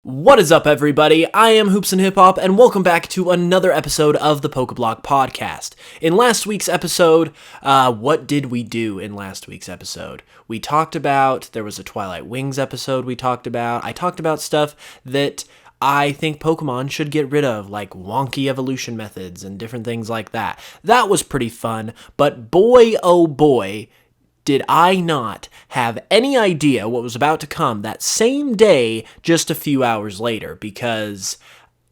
What is up, everybody? I am HoopsandHipHop, and welcome back to another episode of the Pokeblock Podcast. In last week's episode, what did we do in last week's episode? We talked about, there was a Twilight Wings episode I talked about stuff that I think Pokemon should get rid of, like wonky evolution methods and different things like that. That was pretty fun, but boy, oh boy, did I not have any idea what was about to come that same day, just a few hours later, because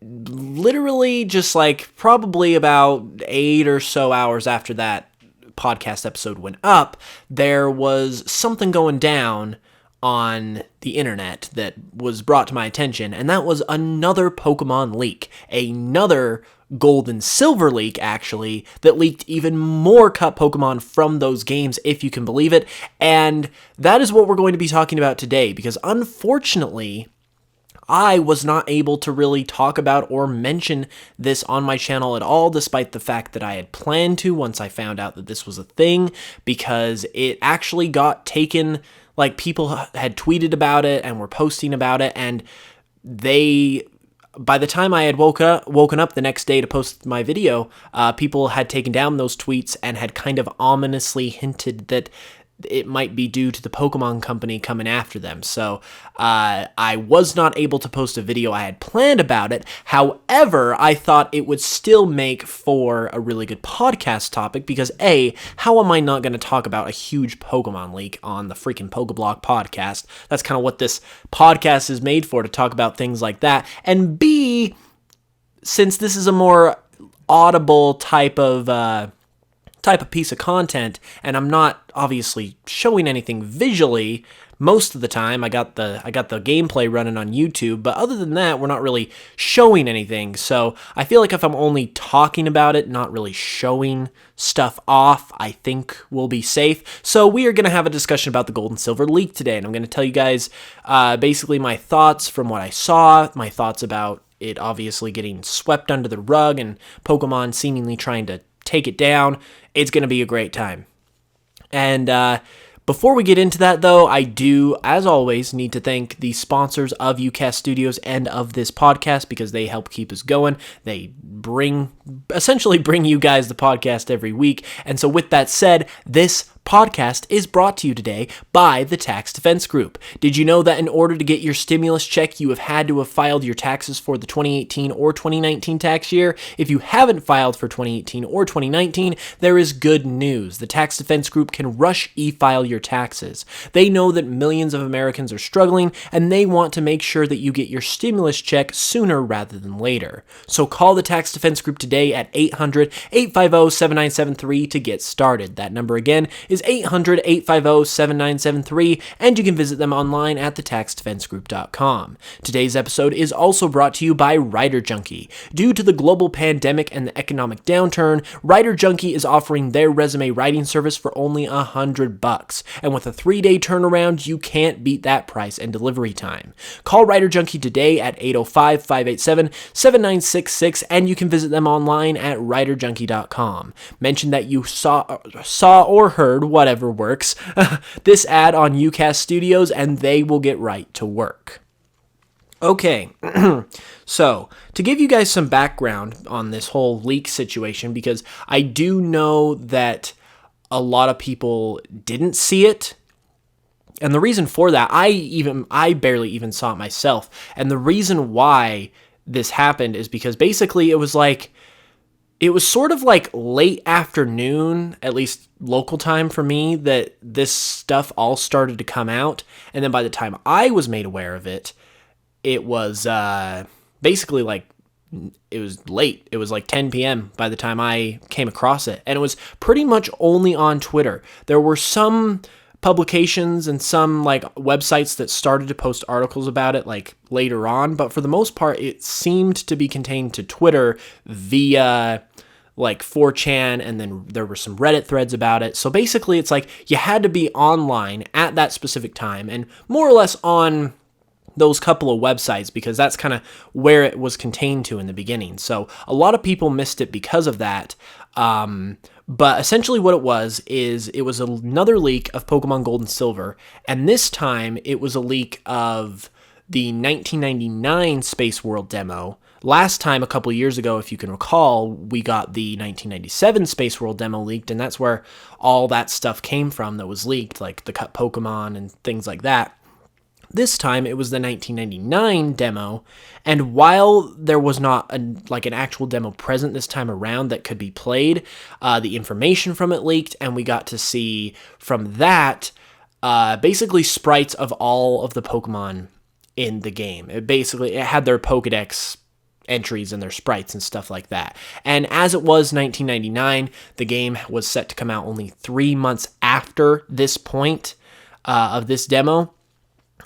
literally just like probably about 8 or so hours after that podcast episode went up, there was something going down on the internet that was brought to my attention, and that was another Pokemon leak, another Gold and Silver leak, actually, that leaked even more cut Pokemon from those games, if you can believe it, and that is what we're going to be talking about today, because unfortunately, I was not able to really talk about or mention this on my channel at all, despite the fact that I had planned to once I found out that this was a thing, because it actually got taken, like people had tweeted about it and were posting about it, and by the time I had woken up the next day to post my video, people had taken down those tweets and had kind of ominously hinted that it might be due to the Pokemon Company coming after them. So I was not able to post a video I had planned about it. However, I thought it would still make for a really good podcast topic because A, how am I not going to talk about a huge Pokemon leak on the freaking Pokeblock podcast? That's kind of what this podcast is made for, to talk about things like that. And B, since this is a more audible type of piece of content, and I'm not obviously showing anything visually most of the time. I got the gameplay running on YouTube, but other than that, we're not really showing anything. So I feel like if I'm only talking about it, not really showing stuff off, I think we'll be safe. So we are going to have a discussion about the Gold and Silver leak today, and I'm going to tell you guys basically my thoughts from what I saw, my thoughts about it obviously getting swept under the rug and Pokemon seemingly trying to take it down. It's going to be a great time. And before we get into that, though, I do, as always, need to thank the sponsors of UCast Studios and of this podcast, because they help keep us going. They essentially bring you guys the podcast every week. And so with that said, this podcast is brought to you today by the Tax Defense Group. Did you know that in order to get your stimulus check, you have had to have filed your taxes for the 2018 or 2019 tax year? If you haven't filed for 2018 or 2019, there is good news. The Tax Defense Group can rush e-file your taxes. They know that millions of Americans are struggling, and they want to make sure that you get your stimulus check sooner rather than later. So call the Tax Defense Group today at 800-850-7973 to get started. That number again is 800-850-7973, and you can visit them online at thetaxdefensegroup.com. Today's episode is also brought to you by Writer Junkie. Due to the global pandemic and the economic downturn, Writer Junkie is offering their resume writing service for only $100, and with a 3-day turnaround, you can't beat that price and delivery time. Call Writer Junkie today at 805-587-7966, and you can visit them online at writerjunkie.com. Mention that you saw or heard, whatever works, this ad on UCast Studios, and they will get right to work. Okay, so to give you guys some background on this whole leak situation, because I do know that a lot of people didn't see it, and the reason for that, I barely even saw it myself, and the reason why this happened is because basically it was sort of like late afternoon, at least local time for me, that this stuff all started to come out. And then by the time I was made aware of it, it was basically like, it was late. It was like 10 p.m. by the time I came across it. And it was pretty much only on Twitter. There were some publications and some like websites that started to post articles about it like later on, but for the most part it seemed to be contained to Twitter via like 4chan, and then there were some Reddit threads about it. So basically it's like you had to be online at that specific time and more or less on those couple of websites, because that's kind of where it was contained to in the beginning. So a lot of people missed it because of that. But essentially what it was another leak of Pokemon Gold and Silver, and this time it was a leak of the 1999 Space World demo. Last time, a couple years ago, if you can recall, we got the 1997 Space World demo leaked, and that's where all that stuff came from that was leaked, like the cut Pokemon and things like that. This time, it was the 1999 demo, and while there was not an actual demo present this time around that could be played, the information from it leaked, and we got to see from that basically sprites of all of the Pokemon in the game. It had their Pokedex entries and their sprites and stuff like that. And as it was 1999, the game was set to come out only 3 months after this point of this demo.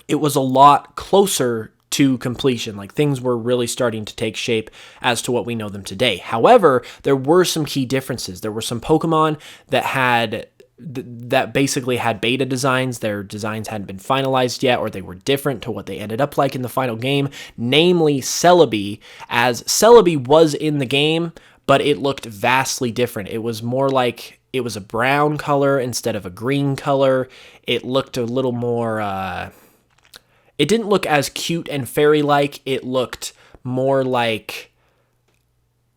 It was a lot closer to completion. Like, things were really starting to take shape as to what we know them today. However, there were some key differences. There were some Pokemon that basically had beta designs. Their designs hadn't been finalized yet, or they were different to what they ended up like in the final game, namely Celebi, as Celebi was in the game, but it looked vastly different. It was more like it was a brown color instead of a green color. It looked a little more, it didn't look as cute and fairy-like. It looked more like,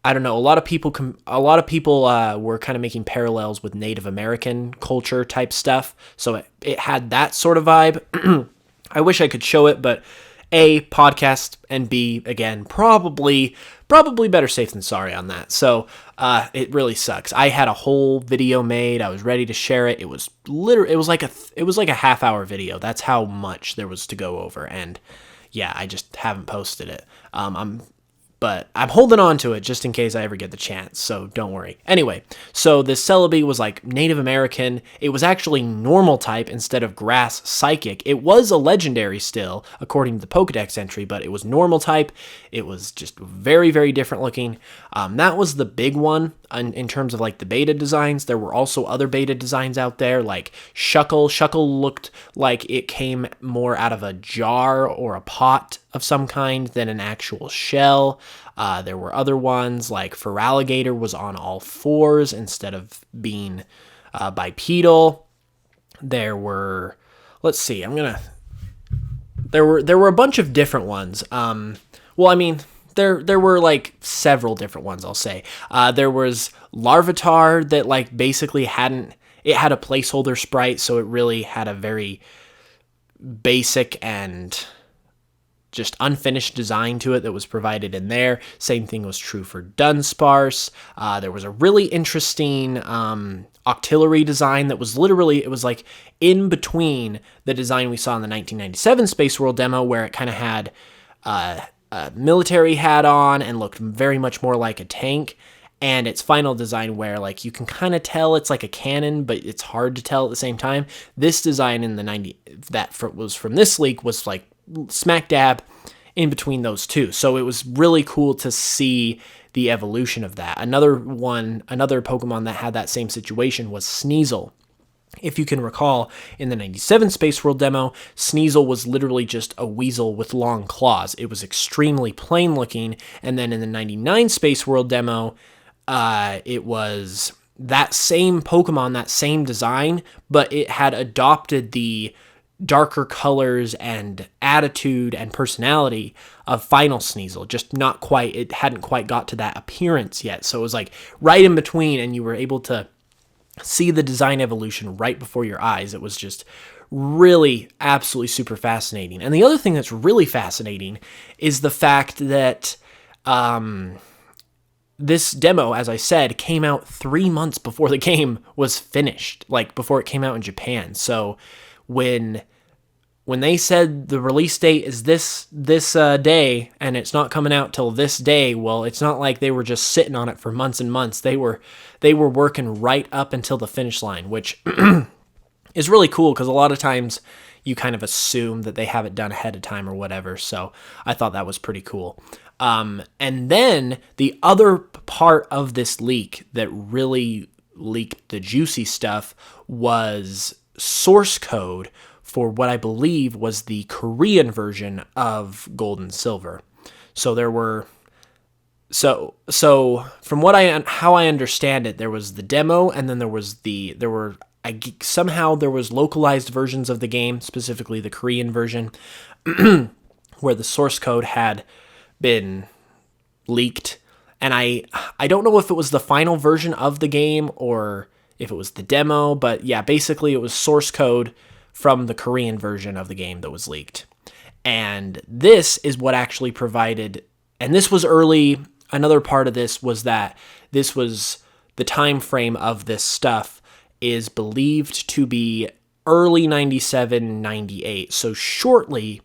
I don't know, a lot of people were kind of making parallels with Native American culture type stuff, so it had that sort of vibe. I wish I could show it, but A, podcast, and B, again, probably better safe than sorry on that. So it really sucks. I had a whole video made. I was ready to share it. It was like a half-hour video. That's how much there was to go over, and yeah, I just haven't posted it. But I'm holding on to it just in case I ever get the chance, so don't worry. Anyway, so this Celebi was like Native American. It was actually normal type instead of grass psychic. It was a legendary still, according to the Pokedex entry, but it was normal type. It was just very, very different looking. That was the big one in terms of like the beta designs. There were also other beta designs out there, like Shuckle. Shuckle looked like it came more out of a jar or a pot of some kind than an actual shell. There were other ones, like Feraligatr was on all fours instead of being bipedal. There were, let's see, there were a bunch of different ones. There were like several different ones, I'll say. There was Larvitar that like basically had a placeholder sprite, so it really had a very basic and just unfinished design to it that was provided in there. Same thing was true for Dunsparce. There was a really interesting Octillery design that was literally, it was like in between the design we saw in the 1997 Space World demo, where it kind of had a military hat on and looked very much more like a tank, and its final design where like you can kind of tell it's like a cannon, but it's hard to tell at the same time. This design in the was from this leak was like smack dab in between those two. So it was really cool to see the evolution of that. Another Pokemon that had that same situation was Sneasel. If you can recall, in the 97 Space World demo, Sneasel was literally just a weasel with long claws. It was extremely plain looking, and then in the 99 Space World demo, it was that same Pokemon, that same design, but it had adopted the darker colors and attitude and personality of Final Sneasel, just not quite, it hadn't quite got to that appearance yet. So it was like right in between, and you were able to see the design evolution right before your eyes. It was just really absolutely super fascinating. And the other thing that's really fascinating is the fact that this demo, as I said, came out 3 months before the game was finished, like before it came out in Japan. So when they said the release date is this day and it's not coming out till this day, well, it's not like they were just sitting on it for months and months. They were working right up until the finish line, which is really cool because a lot of times you kind of assume that they have it done ahead of time or whatever. So I thought that was pretty cool. And then the other part of this leak that really leaked the juicy stuff was source code for what I believe was the Korean version of Gold and Silver. So there were, so from how I understand it, there was the demo, and then there was somehow there was localized versions of the game, specifically the Korean version. where the source code had been leaked. And I don't know if it was the final version of the game or if it was the demo, but yeah, basically it was source code from the Korean version of the game that was leaked. And this is what actually provided, and this was early, another part of this was that this was the time frame of this stuff is believed to be early 97, 98, so shortly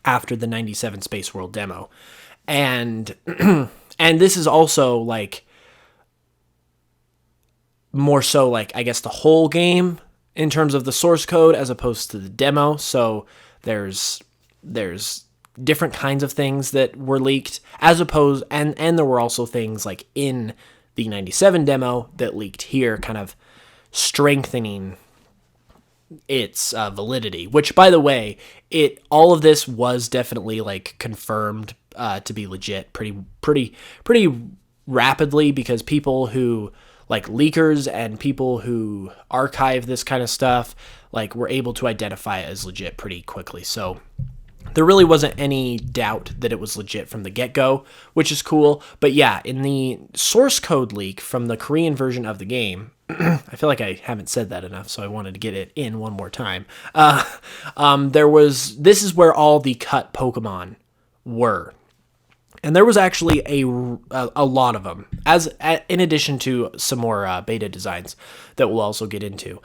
after the 97 Space World demo. And and this is also like more so like I guess the whole game in terms of the source code as opposed to the demo. So there's different kinds of things that were leaked as opposed, and there were also things like in the 97 demo that leaked here, kind of strengthening its validity, which by the way, all of this was definitely like confirmed to be legit pretty rapidly, because people who like leakers and people who archive this kind of stuff like were able to identify it as legit pretty quickly. So there really wasn't any doubt that it was legit from the get-go, which is cool. But yeah, in the source code leak from the Korean version of the game, I feel like I haven't said that enough, so I wanted to get it in one more time. This is where all the cut Pokemon were. And there was actually a lot of them, in addition to some more beta designs that we'll also get into.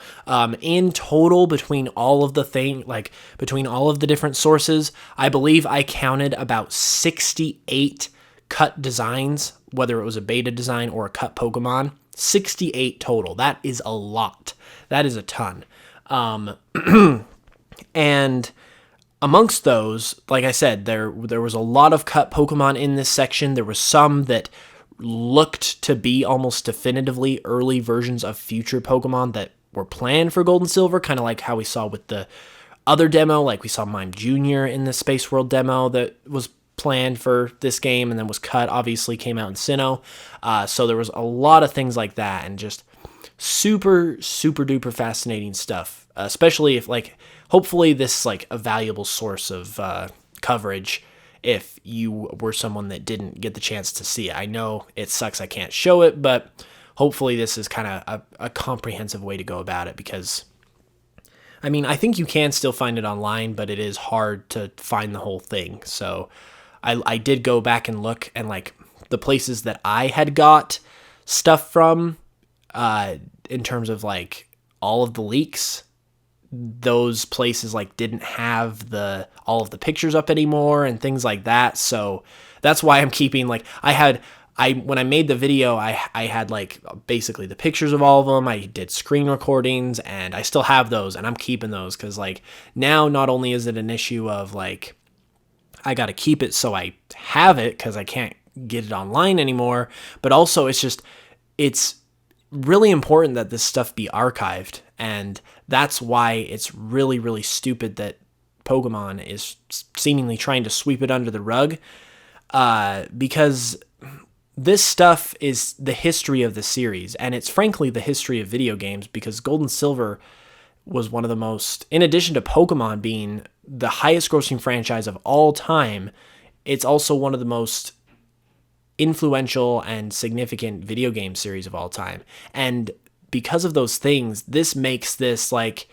In total, between all of between all of the different sources, I believe I counted about 68 cut designs, whether it was a beta design or a cut Pokemon. 68 total. That is a lot. That is a ton. And amongst those, like I said, there was a lot of cut Pokemon in this section. There was some that looked to be almost definitively early versions of future Pokemon that were planned for Gold and Silver, kind of like how we saw with the other demo, like we saw Mime Jr. in the Space World demo that was planned for this game and then was cut, obviously came out in Sinnoh. So there was a lot of things like that, and just super duper fascinating stuff, especially if like hopefully this is like a valuable source of coverage if you were someone that didn't get the chance to see it. I know it sucks I can't show it, but hopefully this is kind of a comprehensive way to go about it, because I mean, I think you can still find it online, but it is hard to find the whole thing. So I did go back and look, and like the places that I had got stuff from in terms of like all of the leaks, those places like didn't have all of the pictures up anymore and things like that. So that's why I'm keeping like when I made the video, I had like basically the pictures of all of them. I did screen recordings, and I still have those, and I'm keeping those because like now not only is it an issue of like I got to keep it so I have it because I can't get it online anymore, but also it's really important that this stuff be archived, and that's why it's really stupid that Pokemon is seemingly trying to sweep it under the rug, because this stuff is the history of the series, and it's frankly the history of video games, because Gold and Silver was one of the most, in addition to Pokemon being the highest grossing franchise of all time, it's also one of the most influential and significant video game series of all time. And because of those things, this makes this like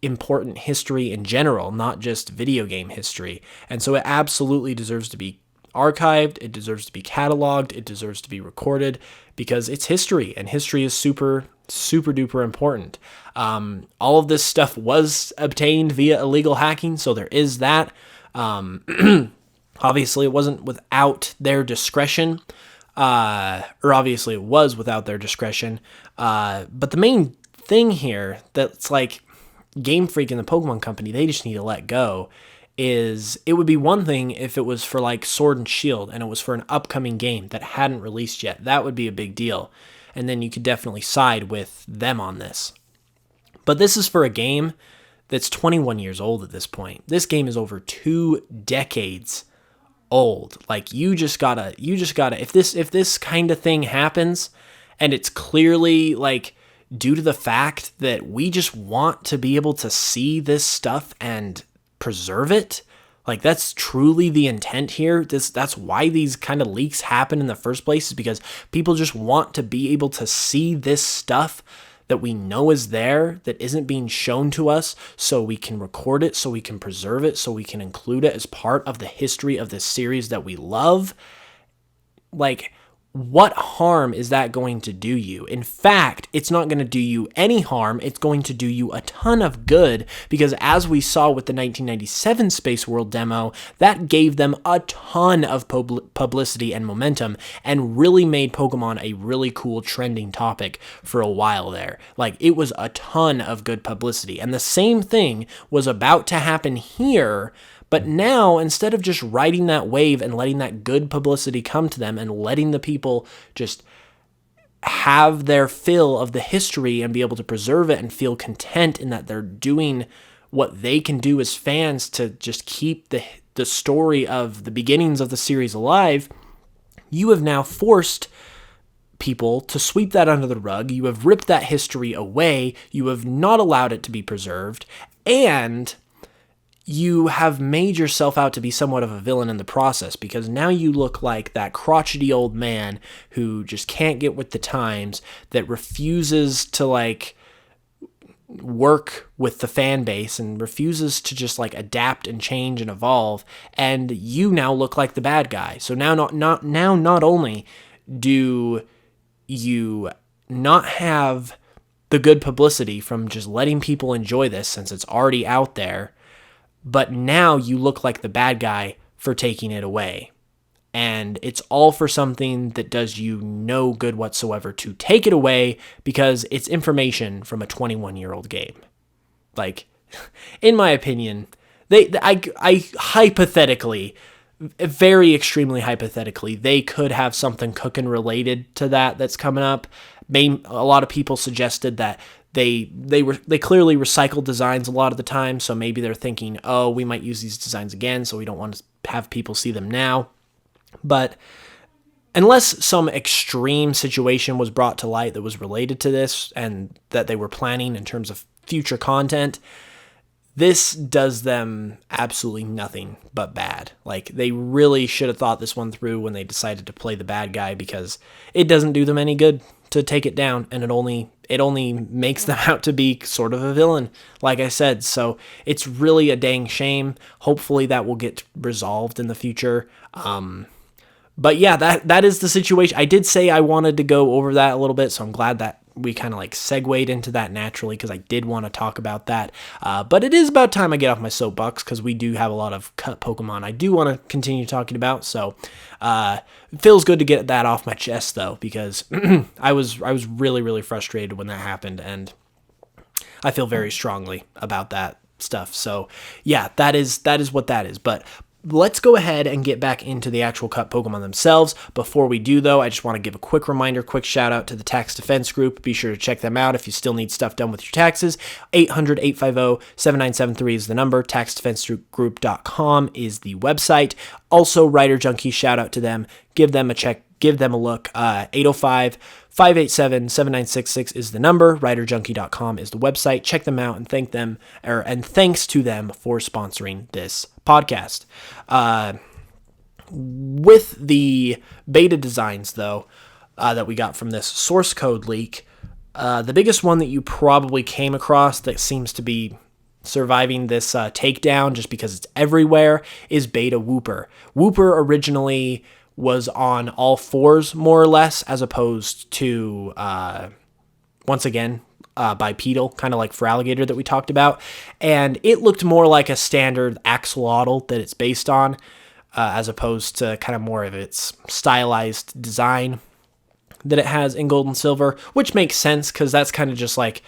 important history in general, not just video game history. And so it absolutely deserves to be archived, it deserves to be cataloged, it deserves to be recorded, because it's history, and history is super duper important. All of this stuff was obtained via illegal hacking, so there is that. Obviously it wasn't without their discretion, or obviously it was without their discretion, but the main thing here that's like Game Freak and the Pokemon Company, they just need to let go, is it would be one thing if it was for like Sword and Shield and it was for an upcoming game that hadn't released yet. That would be a big deal, and then you could definitely side with them on this. But this is for a game that's 21 years old at this point. This game is over 2 decades old. Like you just gotta, if this kind of thing happens, and it's clearly like due to the fact that we just want to be able to see this stuff and preserve it, Like, that's truly the intent here. That's why these kind of leaks happen in the first place, is because people just want to be able to see this stuff that we know is there, that isn't being shown to us, so we can record it, so we can preserve it, so we can include it as part of the history of this series that we love. Like, what harm is that going to do you? In fact, it's not going to do you any harm. It's going to do you a ton of good, because as we saw with the 1997 Space World demo, that gave them a ton of publicity and momentum and really made Pokemon a really cool trending topic for a while there. Like, it was a ton of good publicity. And the same thing was about to happen here. But now, instead of just riding that wave and letting that good publicity come to them and letting the people just have their fill of the history and be able to preserve it and feel content in that they're doing what they can do as fans to just keep the story of the beginnings of the series alive, you have now forced people to sweep that under the rug. You have ripped that history away. You have not allowed it to be preserved. And you have made yourself out to be somewhat of a villain in the process, because now you look like that crotchety old man who just can't get with the times, that refuses to like work with the fan base and refuses to just like adapt and change and evolve, and you now look like the bad guy. So now not only do you not have the good publicity from just letting people enjoy this since it's already out there, but now you look like the bad guy for taking it away. And it's all for something that does you no good whatsoever to take it away, because it's information from a 21-year-old game. Like, in my opinion, I hypothetically, very extremely hypothetically, they could have something cooking related to that's coming up. A lot of people suggested that they clearly recycle designs a lot of the time, so maybe they're thinking, oh, we might use these designs again, so we don't want to have people see them now. But unless some extreme situation was brought to light that was related to this and that they were planning in terms of future content, this does them absolutely nothing but bad. Like, they really should have thought this one through when they decided to play the bad guy, because it doesn't do them any good to take it down, and it only makes them out to be sort of a villain, like I said. So it's really a dang shame. Hopefully that will get resolved in the future. But yeah, that is the situation. I did say I wanted to go over that a little bit, so I'm glad that we kind of like segued into that naturally, because I did want to talk about that. But it is about time I get off my soapbox, because we do have a lot of cut Pokemon I do want to continue talking about. So it feels good to get that off my chest, though, because I was really, really frustrated when that happened, and I feel very strongly about that stuff. So yeah, that is what that is. But let's go ahead and get back into the actual cut Pokemon themselves. Before we do, though, I just want to give a quick reminder, quick shout out to the Tax Defense Group. Be sure to check them out if you still need stuff done with your taxes. 800-850-7973 is the number. TaxDefenseGroup.com is the website. Also, Writer Junkie, shout out to them. Give them a check. Give them a look. 805-587-7966 is the number. WriterJunkie.com is the website. Check them out and thanks to them for sponsoring this podcast. With the beta designs, though, that we got from this source code leak, the biggest one that you probably came across that seems to be surviving this takedown just because it's everywhere is Beta Wooper. Wooper originally was on all fours, more or less, as opposed to, once again, bipedal, kind of like for Alligator that we talked about. And it looked more like a standard axolotl that it's based on, as opposed to kind of more of its stylized design that it has in Gold and Silver, which makes sense because that's kind of just like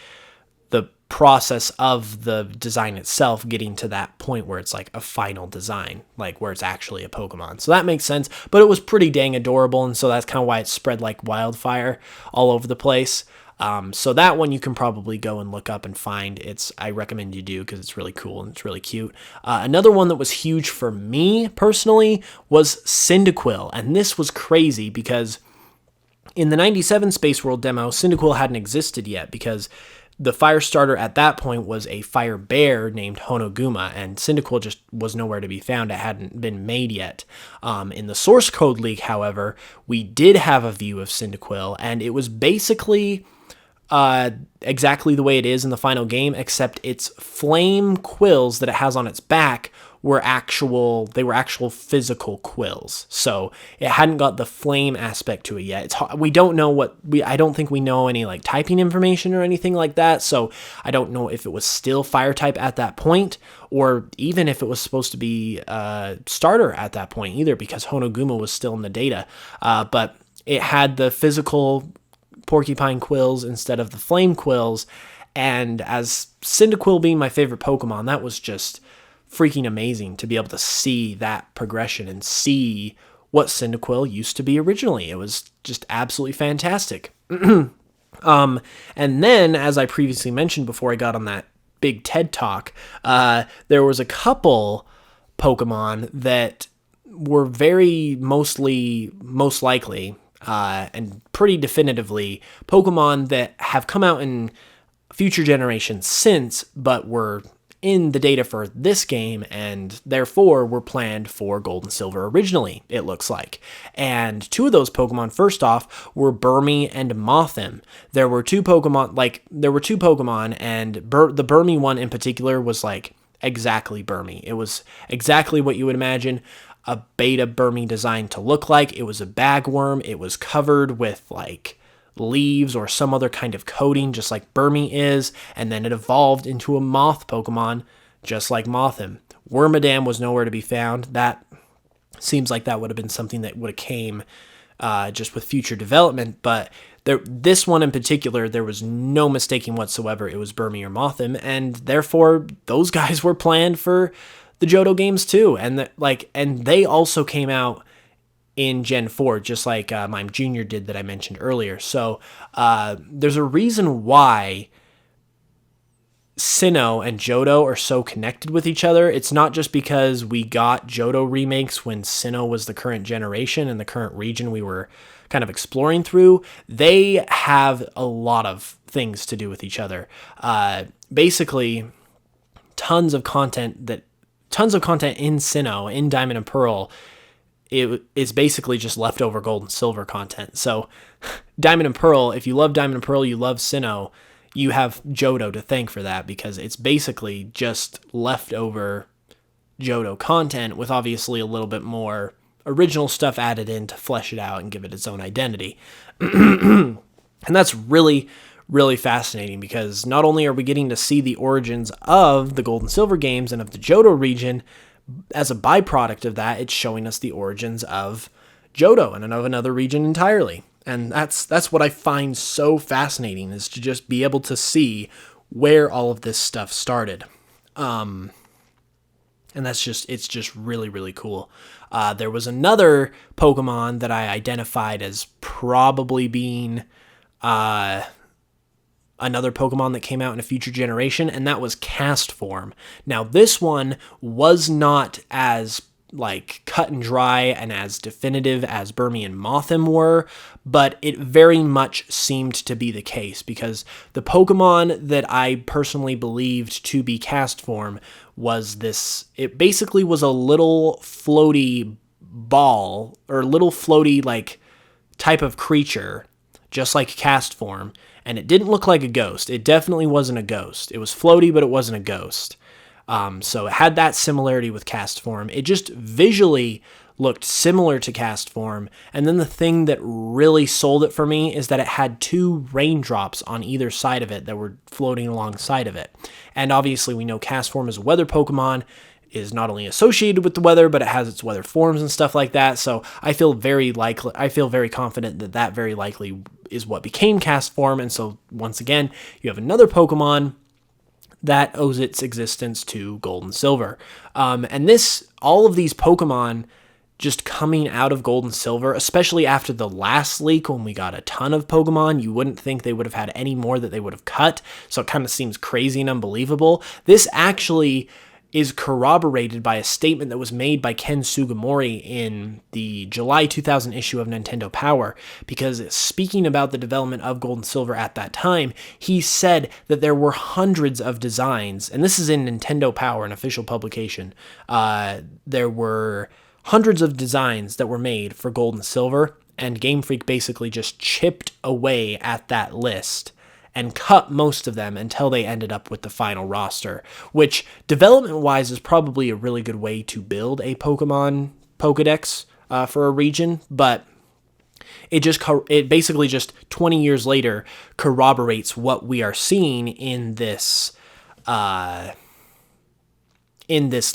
the process of the design itself getting to that point where it's like a final design, like where it's actually a Pokemon. So that makes sense, but it was pretty dang adorable, and so that's kind of why it spread like wildfire all over the place. So that one you can probably go and look up and find. I recommend you do because it's really cool and it's really cute. Another one that was huge for me personally was Cyndaquil, and this was crazy because in the 97 Space World demo, Cyndaquil hadn't existed yet because the fire starter at that point was a fire bear named Honoguma, and Cyndaquil just was nowhere to be found. It hadn't been made yet. In the source code leak, however, we did have a view of Cyndaquil, and it was basically exactly the way it is in the final game, except its flame quills that it has on its back were actual physical quills. So it hadn't got the flame aspect to it yet. We don't know I don't think we know any like typing information or anything like that. So I don't know if it was still fire type at that point, or even if it was supposed to be starter at that point either, because Honoguma was still in the data. But it had the physical porcupine quills instead of the flame quills. And as Cyndaquil being my favorite Pokemon, that was just freaking amazing to be able to see that progression and what Cyndaquil used to be originally. It was just absolutely fantastic. And then, as I previously mentioned before I got on that big TED Talk, there was a couple Pokemon that were most likely, and pretty definitively, Pokemon that have come out in future generations since, but were in the data for this game, and therefore were planned for Gold and Silver originally, it looks like. And two of those Pokemon, first off, were Burmy and Mothim. There were two Pokemon, and the Burmy one in particular was like exactly Burmy. It was exactly what you would imagine a beta Burmy design to look like. It was a bagworm. It was covered with like leaves or some other kind of coating, just like Burmy is, and then it evolved into a moth Pokemon, just like Mothim. Wormadam was nowhere to be found. That seems like that would have been something that would have came just with future development, but this one in particular, there was no mistaking whatsoever. It was Burmy or Mothim, and therefore those guys were planned for the Johto games too, and they also came out in Gen 4, just like Mime Jr. did that I mentioned earlier. So there's a reason why Sinnoh and Johto are so connected with each other. It's not just because we got Johto remakes when Sinnoh was the current generation and the current region we were kind of exploring through. They have a lot of things to do with each other. Basically, tons of content in Sinnoh, in Diamond and Pearl, it is basically just leftover Gold and Silver content. So Diamond and Pearl, if you love Diamond and Pearl, you love Sinnoh, you have Johto to thank for that, because it's basically just leftover Johto content with obviously a little bit more original stuff added in to flesh it out and give it its own identity. And that's really, really fascinating, because not only are we getting to see the origins of the Gold and Silver games and of the Johto region, as a byproduct of that, it's showing us the origins of Johto and of another region entirely. And that's what I find so fascinating, is to just be able to see where all of this stuff started. And it's just really, really cool. There was another Pokemon that I identified as probably being another Pokemon that came out in a future generation, and that was Castform. Now, this one was not as like cut and dry and as definitive as Burmy and Mothim were, but it very much seemed to be the case, because the Pokemon that I personally believed to be Castform was it basically was a little floaty ball, or little floaty like type of creature, just like Castform. And it didn't look like a ghost. It definitely wasn't a ghost. It was floaty, but it wasn't a ghost. So it had that similarity with Castform. It just visually looked similar to Castform. And then the thing that really sold it for me is that it had two raindrops on either side of it that were floating alongside of it. And obviously we know Castform is a weather Pokemon, is not only associated with the weather, but it has its weather forms and stuff like that. So I feel very confident that very likely is what became Castform. And so once again, you have another Pokemon that owes its existence to Gold and Silver. And all of these Pokemon just coming out of Gold and Silver, especially after the last leak when we got a ton of Pokemon, you wouldn't think they would have had any more that they would have cut. So it kind of seems crazy and unbelievable. This actually is corroborated by a statement that was made by Ken Sugimori in the July 2000 issue of Nintendo Power, because speaking about the development of Gold and Silver at that time, he said that there were hundreds of designs, and this is in Nintendo Power, an official publication. There were hundreds of designs that were made for Gold and Silver, and Game Freak basically just chipped away at that list and cut most of them until they ended up with the final roster, which development-wise is probably a really good way to build a Pokemon Pokedex for a region, but it basically just 20 years later corroborates what we are seeing in this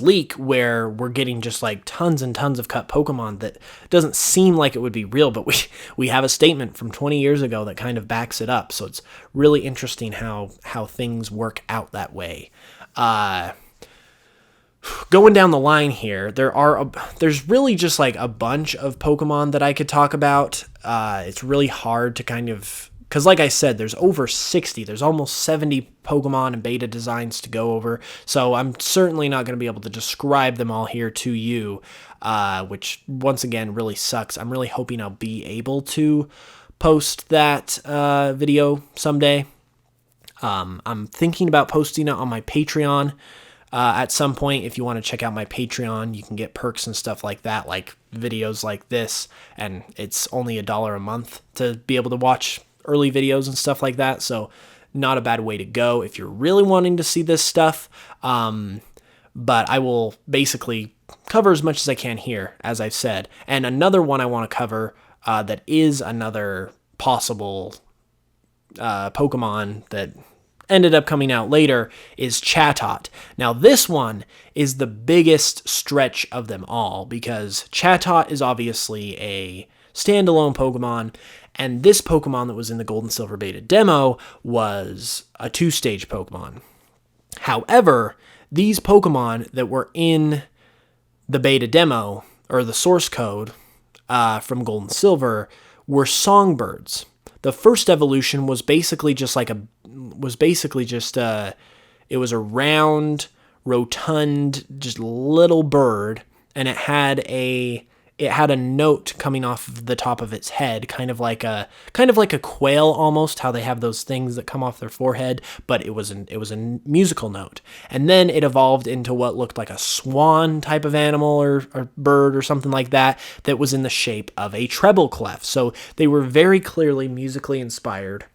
leak, where we're getting just like tons and tons of cut Pokemon that doesn't seem like it would be real, but we have a statement from 20 years ago that kind of backs it up. So it's really interesting how things work out that way. Going down the line here, there's really just like a bunch of Pokemon that I could talk about. It's really hard to kind of, because like I said, there's over 60, there's almost 70 Pokemon and beta designs to go over, so I'm certainly not going to be able to describe them all here to you, which once again really sucks. I'm really hoping I'll be able to post that video someday. I'm thinking about posting it on my Patreon at some point. If you want to check out my Patreon, you can get perks and stuff like that, like videos like this, and it's only $1 a month to be able to watch early videos and stuff like that, so not a bad way to go if you're really wanting to see this stuff. But I will basically cover as much as I can here, as I've said. And another one I want to cover that is another possible Pokemon that ended up coming out later is Chatot. Now this one is the biggest stretch of them all, because Chatot is obviously a standalone Pokemon, and this Pokemon that was in the Gold and Silver beta demo was a 2-stage Pokemon. However, these Pokemon that were in the beta demo, or the source code from Gold and Silver, were songbirds. The first evolution was basically just it was a round, rotund, just little bird, and it had a note coming off of the top of its head, kind of like a quail almost, how they have those things that come off their forehead, but it was a musical note. And then it evolved into what looked like a swan type of animal or bird or something like that was in the shape of a treble clef. So they were very clearly musically inspired,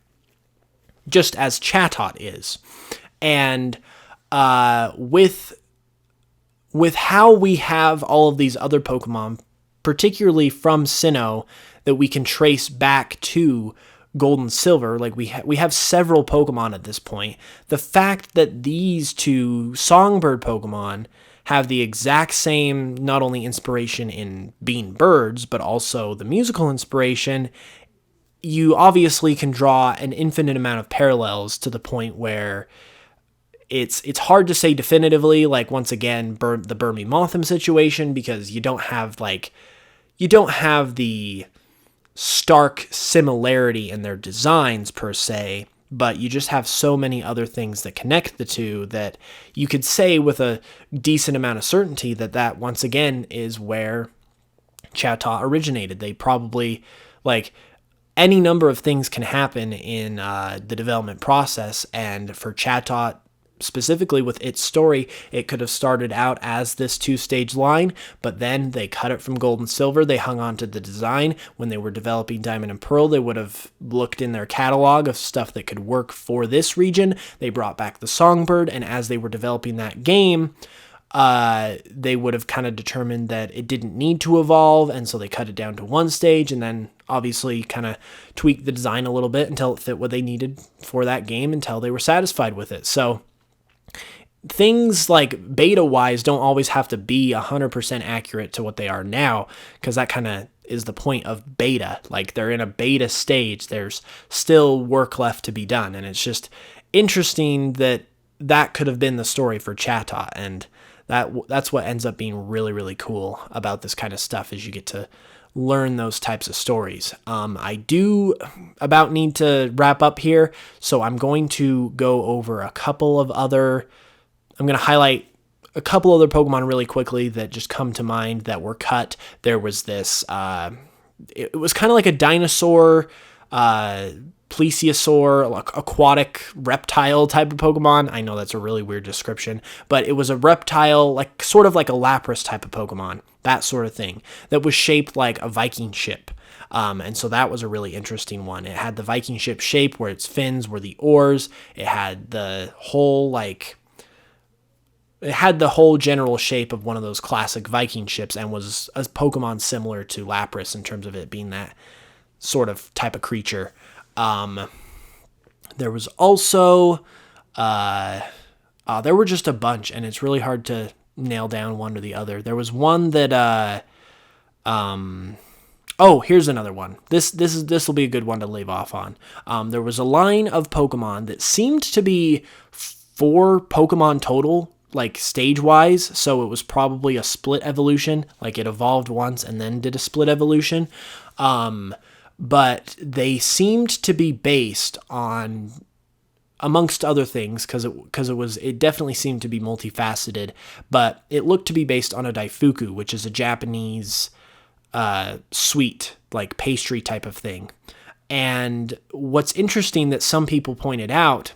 just as Chatot is. And with how we have all of these other Pokemon, particularly from Sinnoh, that we can trace back to Gold and Silver, like we have several Pokemon at this point. The fact that these two songbird Pokemon have the exact same, not only inspiration in being birds, but also the musical inspiration, you obviously can draw an infinite amount of parallels to the point where it's hard to say definitively, like once again, the Burmy Mothim situation, because you don't have the stark similarity in their designs per se, but you just have so many other things that connect the two that you could say with a decent amount of certainty that once again is where Chatot originated. They probably, like, any number of things can happen in the development process, and for Chatot specifically with its story, it could have started out as this 2-stage line, but then they cut it from Gold and Silver. They hung on to the design. When they were developing Diamond and Pearl, they would have looked in their catalog of stuff that could work for this region. They brought back the Songbird, and as they were developing that game, they would have kind of determined that it didn't need to evolve, and so they cut it down to 1 stage, and then obviously kind of tweaked the design a little bit until it fit what they needed for that game, until they were satisfied with it. So things like beta-wise don't always have to be 100% accurate to what they are now, because that kind of is the point of beta. Like, they're in a beta stage. There's still work left to be done, and it's just interesting that could have been the story for Chatot, and that's what ends up being really, really cool about this kind of stuff, is you get to learn those types of stories. I do about need to wrap up here, so I'm going to go over a couple of other... I'm going to highlight a couple other Pokemon really quickly that just come to mind that were cut. There was this, it was kind of like a dinosaur, plesiosaur, like aquatic reptile type of Pokemon. I know that's a really weird description, but it was a reptile, like sort of like a Lapras type of Pokemon, that sort of thing, that was shaped like a Viking ship. And so that was a really interesting one. It had the Viking ship shape where its fins were the oars. It had the whole general shape of one of those classic Viking ships and was a Pokemon similar to Lapras in terms of it being that sort of type of creature. There was also, there were just a bunch, and it's really hard to nail down one or the other. There was one that, here's another one. This will be a good one to leave off on. There was a line of Pokemon that seemed to be 4 Pokemon total, like stage-wise, so it was probably a split evolution, like it evolved once and then did a split evolution. But they seemed to be based on, amongst other things, because it definitely seemed to be multifaceted, but it looked to be based on a Daifuku, which is a Japanese sweet, like pastry type of thing. And what's interesting that some people pointed out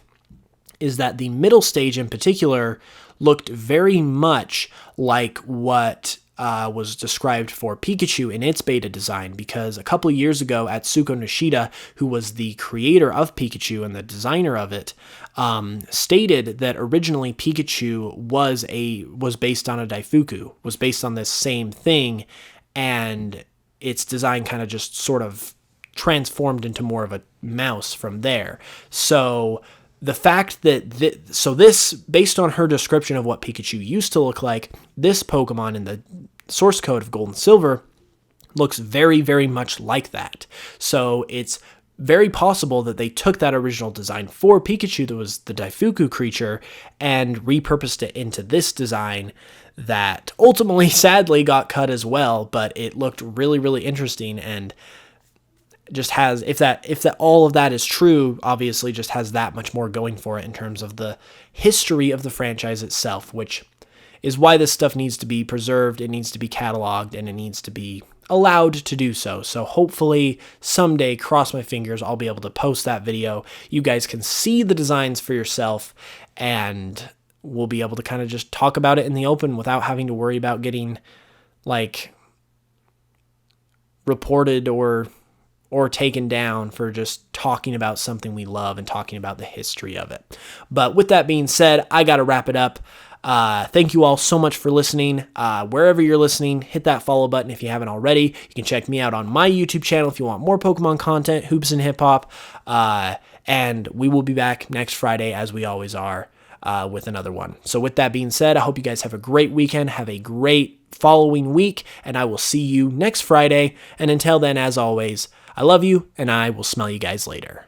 is that the middle stage in particular looked very much like what was described for Pikachu in its beta design, because a couple of years ago Atsuko Nishida, who was the creator of Pikachu and the designer of it, stated that originally Pikachu was based on a Daifuku, was based on this same thing, and its design kind of just sort of transformed into more of a mouse from there. So the fact that this, based on her description of what Pikachu used to look like, this Pokemon in the source code of Gold and Silver looks very, very much like that. So it's very possible that they took that original design for Pikachu, that was the Daifuku creature, and repurposed it into this design that ultimately, sadly, got cut as well, but it looked really, really interesting, and just has, if that all of that is true, obviously just has that much more going for it in terms of the history of the franchise itself, which is why this stuff needs to be preserved, it needs to be cataloged, and it needs to be allowed to do so. So hopefully someday, cross my fingers, I'll be able to post that video. You guys can see the designs for yourself, and we'll be able to kind of just talk about it in the open without having to worry about getting like reported or taken down for just talking about something we love and talking about the history of it. But with that being said, I got to wrap it up. Thank you all so much for listening. Wherever you're listening, hit that follow button if you haven't already. You can check me out on my YouTube channel if you want more Pokemon content, Hoops and Hip Hop. And we will be back next Friday, as we always are, with another one. So with that being said, I hope you guys have a great weekend, have a great following week, and I will see you next Friday. And until then, as always, I love you, and I will smell you guys later.